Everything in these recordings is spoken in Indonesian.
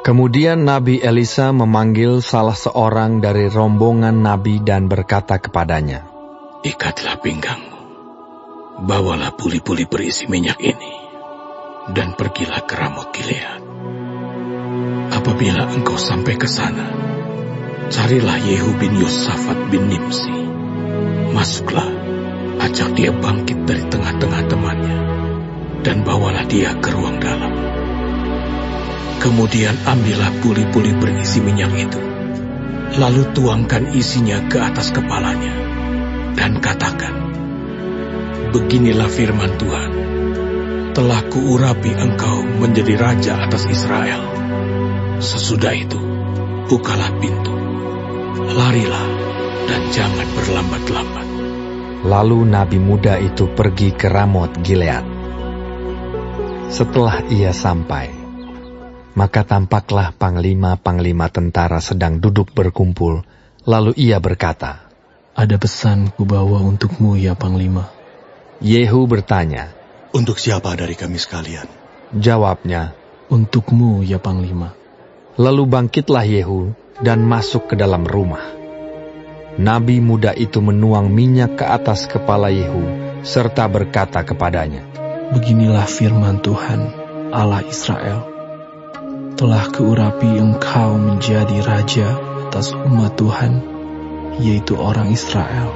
Kemudian Nabi Elisa memanggil salah seorang dari rombongan Nabi dan berkata kepadanya, "Ikatlah pinggangmu, bawalah puli-puli berisi minyak ini, dan pergilah ke Ramot Gilead. Apabila engkau sampai ke sana, carilah Yehu bin Yosafat bin Nimsi. Masuklah, ajak dia bangkit dari tengah-tengah temannya, dan bawalah dia ke ruang dalam. Kemudian ambillah puli-puli berisi minyak itu, lalu tuangkan isinya ke atas kepalanya, dan katakan, beginilah firman Tuhan, telah kuurapi engkau menjadi raja atas Israel. Sesudah itu, bukalah pintu, larilah, dan jangan berlambat-lambat." Lalu nabi muda itu pergi ke Ramot Gilead. Setelah ia sampai, maka tampaklah panglima-panglima tentara sedang duduk berkumpul. Lalu ia berkata, "Ada pesan kubawa untukmu, ya Panglima." Yehu bertanya, "Untuk siapa dari kami sekalian?" Jawabnya, "Untukmu, ya Panglima." Lalu bangkitlah Yehu dan masuk ke dalam rumah. Nabi muda itu menuang minyak ke atas kepala Yehu, serta berkata kepadanya, "Beginilah firman Tuhan, Allah Israel. Telah kuurapi engkau menjadi raja atas umat Tuhan, yaitu orang Israel.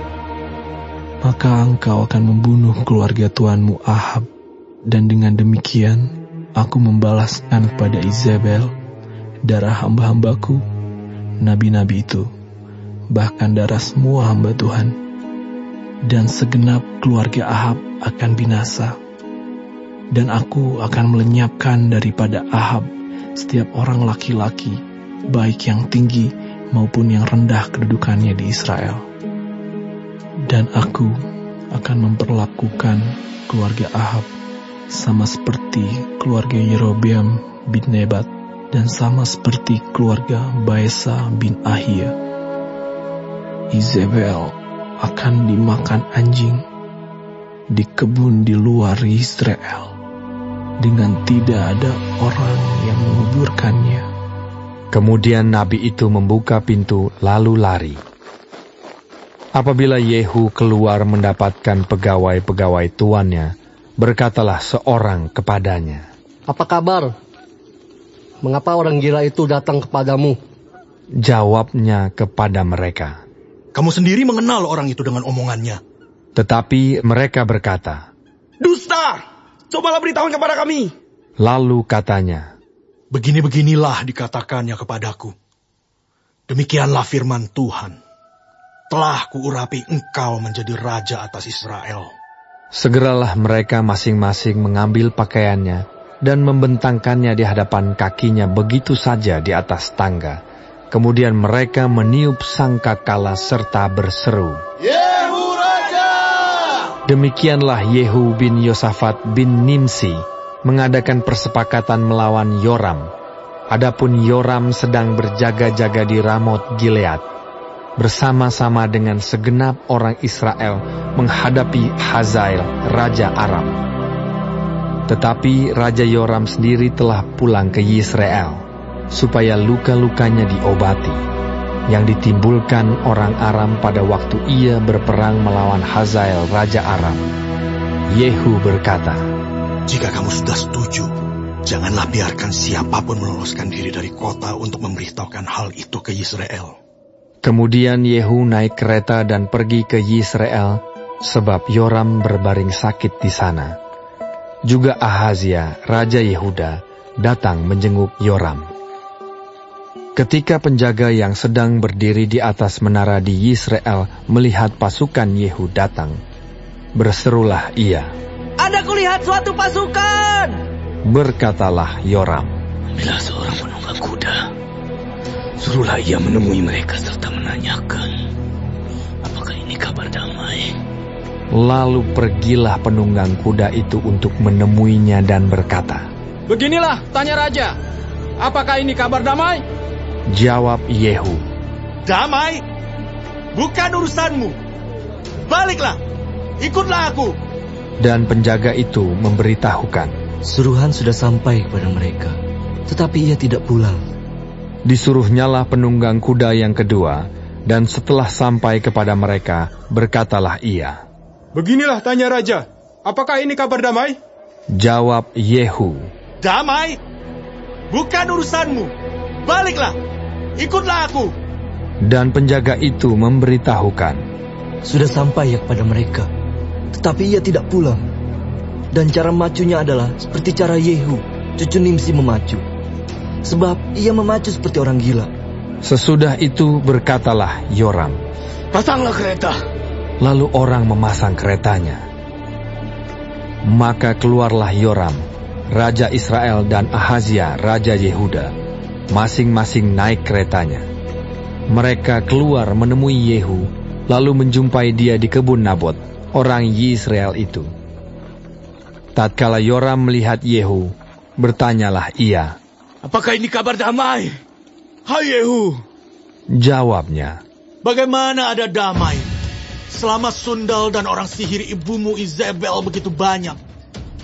Maka engkau akan membunuh keluarga tuanmu Ahab, dan dengan demikian aku membalaskan kepada Izabel darah hamba-hambaku, nabi-nabi itu, bahkan darah semua hamba Tuhan. Dan segenap keluarga Ahab akan binasa, dan aku akan melenyapkan daripada Ahab setiap orang laki-laki, baik yang tinggi maupun yang rendah kedudukannya di Israel. Dan aku akan memperlakukan keluarga Ahab sama seperti keluarga Yerobeam bin Nebat, dan sama seperti keluarga Baesa bin Ahia. Izabel akan dimakan anjing di kebun di luar Israel, dengan tidak ada orang yang menguburkannya." Kemudian nabi itu membuka pintu lalu lari. Apabila Yehu keluar mendapatkan pegawai-pegawai tuannya, berkatalah seorang kepadanya, "Apa kabar? Mengapa orang gila itu datang kepadamu?" Jawabnya kepada mereka, "Kamu sendiri mengenal orang itu dengan omongannya." Tetapi mereka berkata, "Dusta! Cobalah beritahu kepada kami." Lalu katanya, "Begini-beginilah dikatakannya kepadaku. Demikianlah firman Tuhan. Telah kuurapi engkau menjadi raja atas Israel." Segeralah mereka masing-masing mengambil pakaiannya dan membentangkannya di hadapan kakinya begitu saja di atas tangga. Kemudian mereka meniup sangkakala serta berseru, "Yehu Raja!" Demikianlah Yehu bin Yosafat bin Nimsi mengadakan persepakatan melawan Yoram. Adapun Yoram sedang berjaga-jaga di Ramot Gilead, bersama-sama dengan segenap orang Israel menghadapi Hazael, Raja Aram. Tetapi Raja Yoram sendiri telah pulang ke Yisrael, supaya luka-lukanya diobati, yang ditimbulkan orang Aram pada waktu ia berperang melawan Hazael, Raja Aram. Yehu berkata, "Jika kamu sudah setuju, janganlah biarkan siapapun meloloskan diri dari kota untuk memberitahukan hal itu ke Yisrael." Kemudian Yehu naik kereta dan pergi ke Yisrael, sebab Yoram berbaring sakit di sana. Juga Ahazia, Raja Yehuda, datang menjenguk Yoram. Ketika penjaga yang sedang berdiri di atas menara di Yisrael melihat pasukan Yehu datang, berserulah ia, "Ada kulihat suatu pasukan!" Berkatalah Yoram, "Bila seorang penunggang kuda, suruhlah ia menemui mereka serta menanyakan, apakah ini kabar damai?" Lalu pergilah penunggang kuda itu untuk menemuinya dan berkata, "Beginilah, tanya raja, apakah ini kabar damai?" Jawab Yehu, "Damai? Bukan urusanmu. Baliklah, ikutlah aku." Dan penjaga itu memberitahukan, Suruhan sudah sampai kepada mereka, tetapi ia tidak pulang. Disuruhnyalah penunggang kuda yang kedua, dan setelah sampai kepada mereka, berkatalah ia, "Beginilah tanya raja, apakah ini kabar damai?" Jawab Yehu, "Damai? Bukan urusanmu. Baliklah, ikutlah aku." Dan penjaga itu memberitahukan, "Sudah sampai ya kepada mereka, tetapi ia tidak pulang. Dan cara memacunya adalah seperti cara Yehu, cucu Nimsi memacu. Sebab ia memacu seperti orang gila." Sesudah itu berkatalah Yoram, "Pasanglah kereta." Lalu orang memasang keretanya. Maka keluarlah Yoram, raja Israel, dan Ahazia, raja Yehuda, masing-masing naik keretanya. Mereka keluar menemui Yehu, lalu menjumpai dia di kebun Nabot, orang Yisrael itu. Tatkala Yoram melihat Yehu, bertanyalah ia, "Apakah ini kabar damai, hai Yehu?" Jawabnya, "Bagaimana ada damai selama sundal dan orang sihir ibumu Izebel begitu banyak?"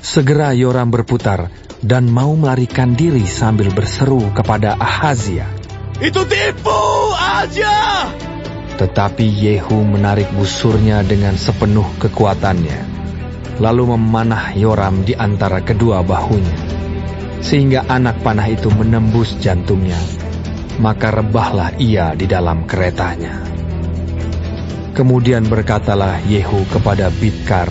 Segera Yoram berputar dan mau melarikan diri sambil berseru kepada Ahazia, "Itu tipu aja!" Tetapi Yehu menarik busurnya dengan sepenuh kekuatannya, lalu memanah Yoram di antara kedua bahunya, sehingga anak panah itu menembus jantungnya. Maka rebahlah ia di dalam keretanya. Kemudian berkatalah Yehu kepada Bidkar,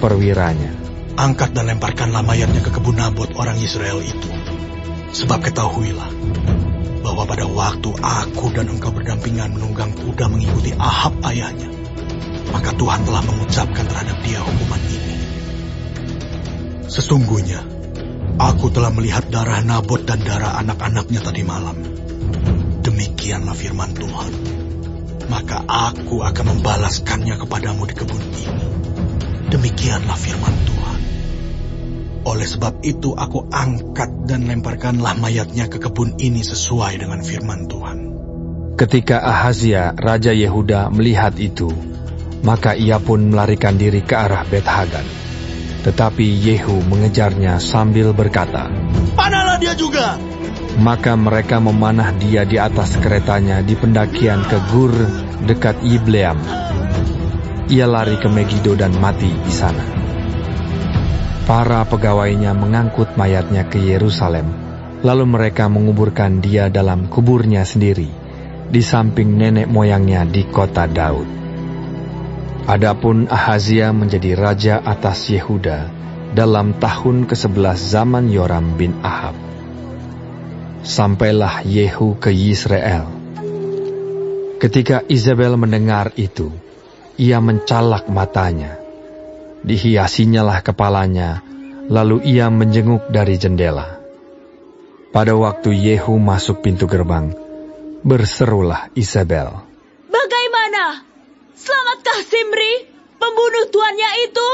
perwiranya, "Angkat dan lemparkanlah mayatnya ke kebun Nabot orang Israel itu. Sebab ketahuilah, bahwa pada waktu aku dan engkau berdampingan menunggang kuda mengikuti Ahab ayahnya, maka Tuhan telah mengucapkan terhadap dia hukuman ini. Sesungguhnya, aku telah melihat darah Nabot dan darah anak-anaknya tadi malam. Demikianlah firman Tuhan. Maka aku akan membalaskannya kepadamu di kebun ini. Demikianlah firman Tuhan. Oleh sebab itu aku angkat dan lemparkanlah mayatnya ke kebun ini sesuai dengan firman Tuhan." Ketika Ahazia, raja Yehuda, melihat itu, maka ia pun melarikan diri ke arah Bet-Hagan. Tetapi Yehu mengejarnya sambil berkata, "Panahlah dia juga!" Maka mereka memanah dia di atas keretanya di pendakian ke Gur dekat Yibleam. Ia lari ke Megido dan mati di sana. Para pegawainya mengangkut mayatnya ke Yerusalem, lalu mereka menguburkan dia dalam kuburnya sendiri, di samping nenek moyangnya di kota Daud. Adapun Ahazia menjadi raja atas Yehuda dalam tahun ke-11 zaman Yoram bin Ahab. Sampailah Yehu ke Yisrael. Ketika Izebel mendengar itu, ia mencalak matanya. Dihiasinyalah kepalanya, lalu ia menjenguk dari jendela. Pada waktu Yehu masuk pintu gerbang, berserulah Izebel, "Bagaimana? Selamatkah Simri, pembunuh tuannya itu?"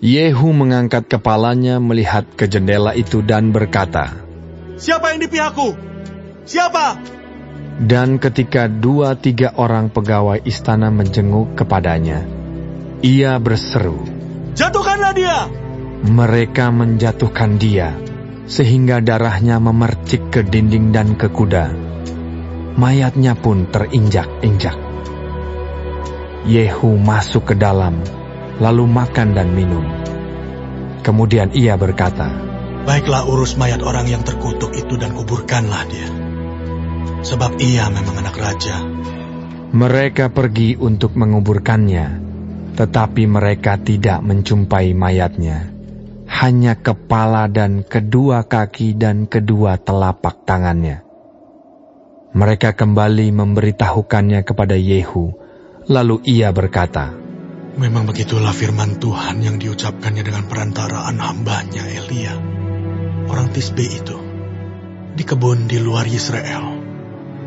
Yehu mengangkat kepalanya melihat ke jendela itu dan berkata, "Siapa yang di pihakku? Siapa?" Dan ketika 2-3 orang pegawai istana menjenguk kepadanya, ia berseru, "Jatuhkanlah dia!" Mereka menjatuhkan dia, sehingga darahnya memercik ke dinding dan ke kuda. Mayatnya pun terinjak-injak. Yehu masuk ke dalam, lalu makan dan minum. Kemudian ia berkata, "Baiklah, urus mayat orang yang terkutuk itu dan kuburkanlah dia. Sebab ia memang anak raja." Mereka pergi untuk menguburkannya, tetapi mereka tidak menjumpai mayatnya. Hanya kepala dan kedua kaki dan kedua telapak tangannya. Mereka kembali memberitahukannya kepada Yehu, lalu ia berkata, "Memang begitulah firman Tuhan yang diucapkannya dengan perantaraan hambanya Elia, orang Tisbe itu. Di kebun di luar Yisrael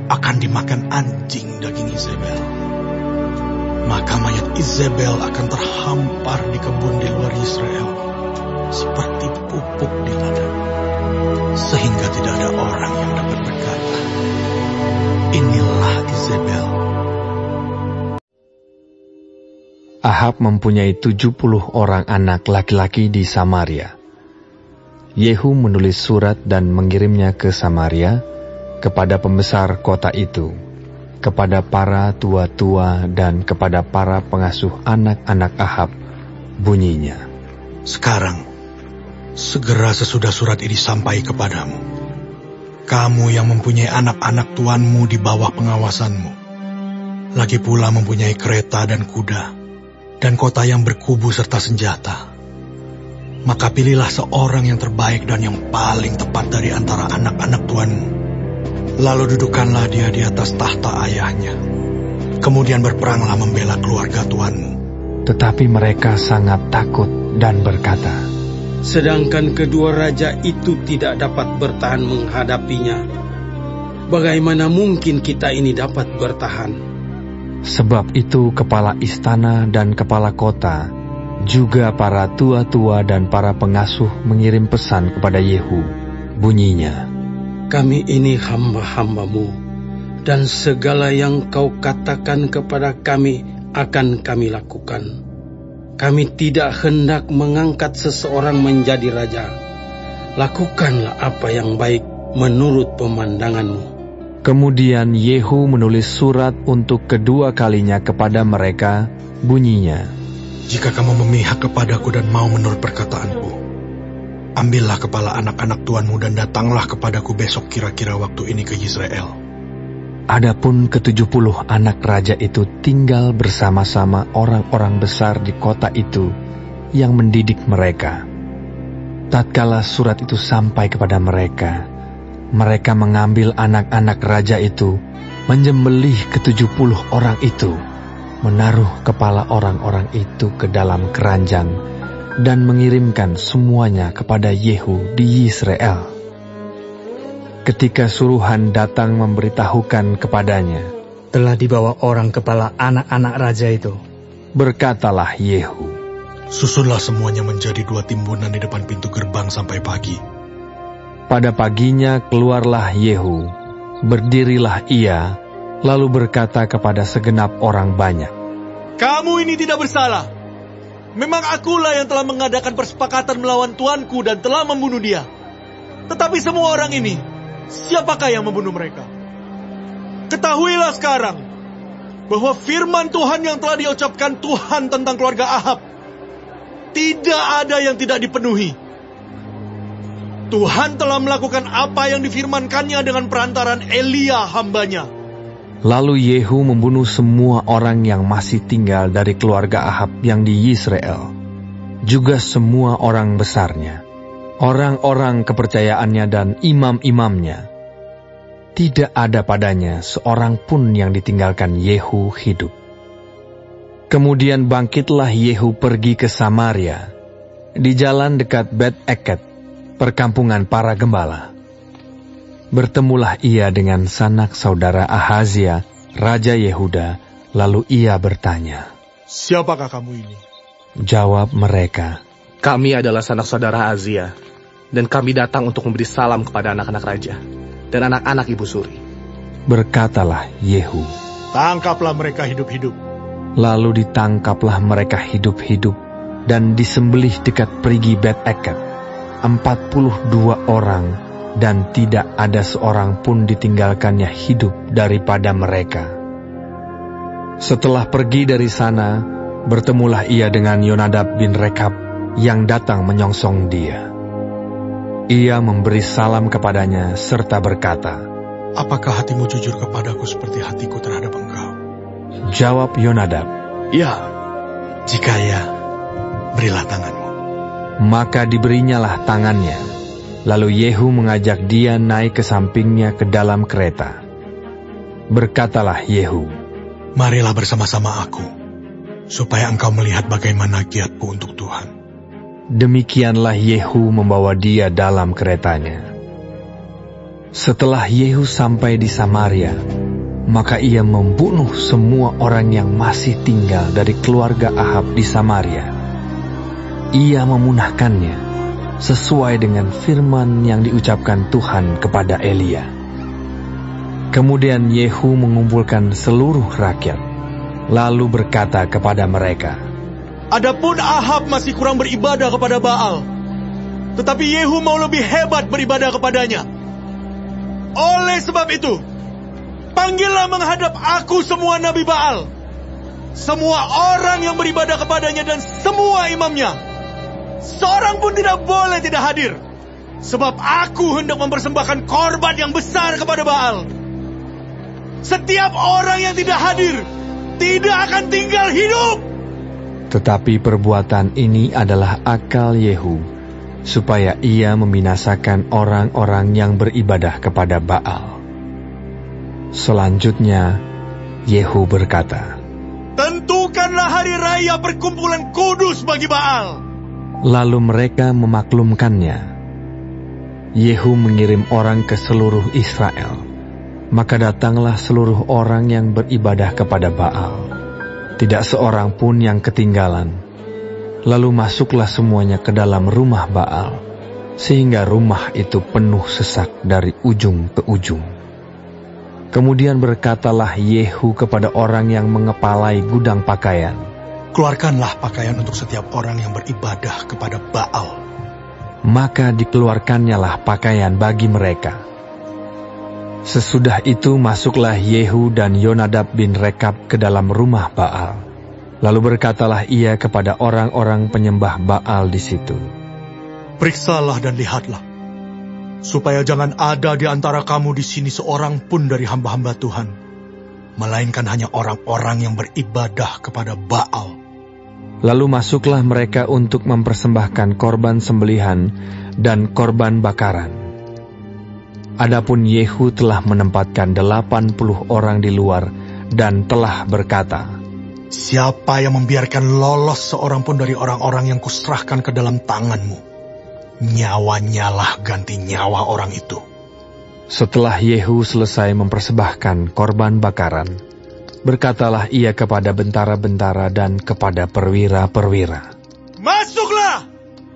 akan dimakan anjing daging Izebel. Maka mayat Izebel akan terhampar di kebun di luar Yisrael, seperti pupuk di ladang, sehingga tidak ada orang yang dapat berkata, 'Inilah Izebel.'" Ahab mempunyai 70 orang anak laki-laki di Samaria. Yehu menulis surat dan mengirimnya ke Samaria, kepada pembesar kota itu, kepada para tua-tua dan kepada para pengasuh anak-anak Ahab, bunyinya, "Sekarang, segera sesudah surat ini sampai kepadamu, kamu yang mempunyai anak-anak tuanmu di bawah pengawasanmu, lagi pula mempunyai kereta dan kuda, dan kota yang berkubu serta senjata, maka pilihlah seorang yang terbaik dan yang paling tepat dari antara anak-anak tuanmu. Lalu dudukkanlah dia di atas tahta ayahnya. Kemudian berperanglah membela keluarga tuanmu." Tetapi mereka sangat takut dan berkata, "Sedangkan kedua raja itu tidak dapat bertahan menghadapinya, bagaimana mungkin kita ini dapat bertahan?" Sebab itu kepala istana dan kepala kota, juga para tua-tua dan para pengasuh mengirim pesan kepada Yehu, bunyinya, "Kami ini hamba-hambamu, dan segala yang kau katakan kepada kami akan kami lakukan. Kami tidak hendak mengangkat seseorang menjadi raja. Lakukanlah apa yang baik menurut pemandanganmu." Kemudian Yehu menulis surat untuk kedua kalinya kepada mereka, bunyinya, "Jika kamu memihak kepadaku dan mau menurut perkataanku, ambillah kepala anak-anak tuanmu dan datanglah kepadaku besok kira-kira waktu ini ke Yisrael." Adapun ke-70 anak raja itu tinggal bersama-sama orang-orang besar di kota itu yang mendidik mereka. Tatkala surat itu sampai kepada mereka, mereka mengambil anak-anak raja itu, menyembelih ke-70 orang itu, menaruh kepala orang-orang itu ke dalam keranjang, dan mengirimkan semuanya kepada Yehu di Yisrael. Ketika suruhan datang memberitahukan kepadanya, "Telah dibawa orang kepala anak-anak raja itu," berkatalah Yehu, "Susunlah semuanya menjadi 2 timbunan di depan pintu gerbang sampai pagi." Pada paginya keluarlah Yehu, berdirilah ia, lalu berkata kepada segenap orang banyak, "Kamu ini tidak bersalah. Memang akulah yang telah mengadakan persepakatan melawan tuanku dan telah membunuh dia. Tetapi semua orang ini, siapakah yang membunuh mereka? Ketahuilah sekarang bahwa firman Tuhan yang telah diucapkan Tuhan tentang keluarga Ahab tidak ada yang tidak dipenuhi. Tuhan telah melakukan apa yang difirmankannya dengan perantaran Elia hambanya." Lalu Yehu membunuh semua orang yang masih tinggal dari keluarga Ahab yang di Yisrael, juga semua orang besarnya, orang-orang kepercayaannya dan imam-imamnya. Tidak ada padanya seorang pun yang ditinggalkan Yehu hidup. Kemudian bangkitlah Yehu pergi ke Samaria, di jalan dekat Bet-Eket, perkampungan para gembala. Bertemulah ia dengan sanak saudara Ahazia, Raja Yehuda, lalu ia bertanya, "Siapakah kamu ini?" Jawab mereka, "Kami adalah sanak saudara Ahazia, dan kami datang untuk memberi salam kepada anak-anak raja dan anak-anak ibu suri." Berkatalah Yehu, "Tangkaplah mereka hidup-hidup." Lalu ditangkaplah mereka hidup-hidup dan disembelih dekat perigi Bet-Eket, 42 orang, dan tidak ada seorang pun ditinggalkannya hidup daripada mereka. Setelah pergi dari sana, bertemulah ia dengan Yonadab bin Rekab yang datang menyongsong dia. Ia memberi salam kepadanya serta berkata, "Apakah hatimu jujur kepadaku seperti hatiku terhadap engkau?" Jawab Yonadab, "Ya." "Jika ya, berilah tanganmu." Maka diberinyalah tangannya. Lalu Yehu mengajak dia naik ke sampingnya ke dalam kereta. Berkatalah Yehu, "Marilah bersama-sama aku, supaya engkau melihat bagaimana giatku untuk Tuhan." Demikianlah Yehu membawa dia dalam keretanya. Setelah Yehu sampai di Samaria, maka ia membunuh semua orang yang masih tinggal dari keluarga Ahab di Samaria. Ia memunahkannya sesuai dengan firman yang diucapkan Tuhan kepada Elia. Kemudian Yehu mengumpulkan seluruh rakyat, lalu berkata kepada mereka, "Adapun Ahab masih kurang beribadah kepada Baal, tetapi Yehu mau lebih hebat beribadah kepadanya. Oleh sebab itu, panggillah menghadap aku semua nabi Baal, semua orang yang beribadah kepadanya dan semua imamnya. Seorang pun tidak boleh tidak hadir, sebab aku hendak mempersembahkan korban yang besar kepada Baal. Setiap orang yang tidak hadir tidak akan tinggal hidup. Tetapi perbuatan ini adalah akal Yehu, supaya ia membinasakan orang-orang yang beribadah kepada Baal. Selanjutnya, Yehu berkata, tentukanlah hari raya perkumpulan kudus bagi Baal. Lalu mereka memaklumkannya. Yehu mengirim orang ke seluruh Israel. Maka datanglah seluruh orang yang beribadah kepada Baal. Tidak seorang pun yang ketinggalan. Lalu masuklah semuanya ke dalam rumah Baal, sehingga rumah itu penuh sesak dari ujung ke ujung. Kemudian berkatalah Yehu kepada orang yang mengepalai gudang pakaian, keluarkanlah pakaian untuk setiap orang yang beribadah kepada Baal. Maka dikeluarkannyalah pakaian bagi mereka. Sesudah itu masuklah Yehu dan Yonadab bin Rekab ke dalam rumah Baal. Lalu berkatalah ia kepada orang-orang penyembah Baal di situ, periksalah dan lihatlah, supaya jangan ada di antara kamu di sini seorang pun dari hamba-hamba Tuhan, melainkan hanya orang-orang yang beribadah kepada Baal. Lalu masuklah mereka untuk mempersembahkan korban sembelihan dan korban bakaran. Adapun Yehu telah menempatkan 80 orang di luar dan telah berkata, siapa yang membiarkan lolos seorang pun dari orang-orang yang kuserahkan ke dalam tanganmu, nyawanya lah ganti nyawa orang itu. Setelah Yehu selesai mempersembahkan korban bakaran, berkatalah ia kepada bentara-bentara dan kepada perwira-perwira, masuklah,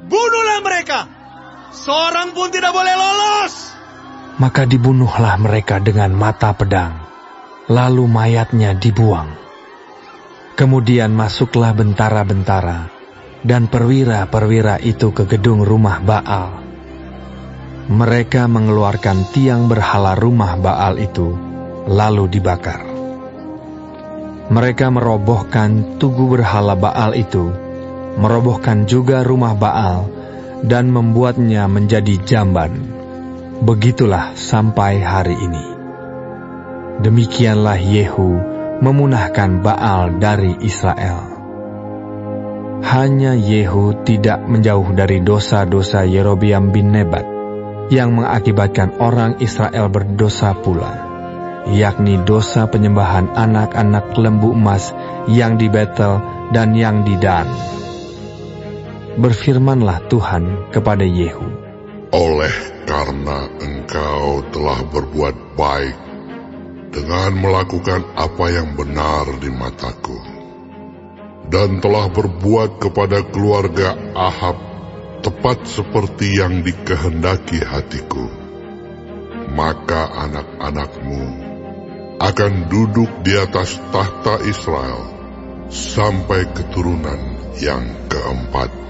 bunuhlah mereka, seorang pun tidak boleh lolos. Maka dibunuhlah mereka dengan mata pedang, lalu mayatnya dibuang. Kemudian masuklah bentara-bentara dan perwira-perwira itu ke gedung rumah Baal. Mereka mengeluarkan tiang berhala rumah Baal itu, lalu dibakar. Mereka merobohkan tugu berhala Baal itu, merobohkan juga rumah Baal, dan membuatnya menjadi jamban. Begitulah sampai hari ini. Demikianlah Yehu memunahkan Baal dari Israel. Hanya Yehu tidak menjauh dari dosa-dosa Yerobeam bin Nebat, yang mengakibatkan orang Israel berdosa pula, yakni dosa penyembahan anak-anak lembu emas yang di Betel dan yang di Dan. Berfirmanlah Tuhan kepada Yehu, oleh karena engkau telah berbuat baik dengan melakukan apa yang benar di mataku, dan telah berbuat kepada keluarga Ahab tepat seperti yang dikehendaki hatiku, maka anak-anakmu akan duduk di atas tahta Israel sampai keturunan yang keempat.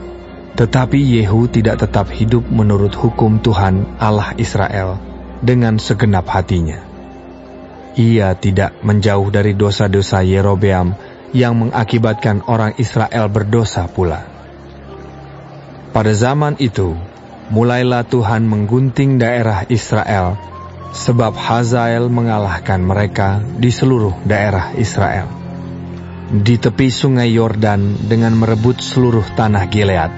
Tetapi Yehu tidak tetap hidup menurut hukum Tuhan Allah Israel dengan segenap hatinya. Ia tidak menjauh dari dosa-dosa Yerobeam yang mengakibatkan orang Israel berdosa pula. Pada zaman itu, mulailah Tuhan menggunting daerah Israel, sebab Hazael mengalahkan mereka di seluruh daerah Israel. Di tepi sungai Yordan dengan merebut seluruh tanah Gilead,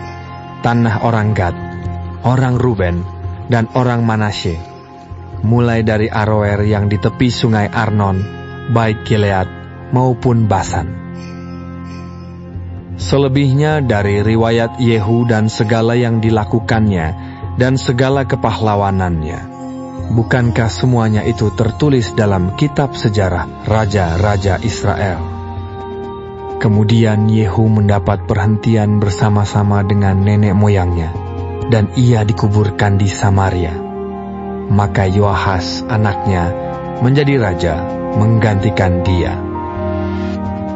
tanah orang Gad, orang Ruben, dan orang Manasye, mulai dari Aroer yang di tepi sungai Arnon, baik Gilead maupun Basan. Selebihnya dari riwayat Yehu dan segala yang dilakukannya dan segala kepahlawanannya, bukankah semuanya itu tertulis dalam kitab sejarah raja-raja Israel? Kemudian Yehu mendapat perhentian bersama-sama dengan nenek moyangnya, dan ia dikuburkan di Samaria. Maka Yoahas anaknya menjadi raja menggantikan dia.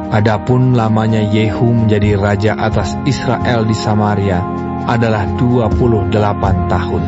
Adapun lamanya Yehu menjadi raja atas Israel di Samaria adalah 28 tahun.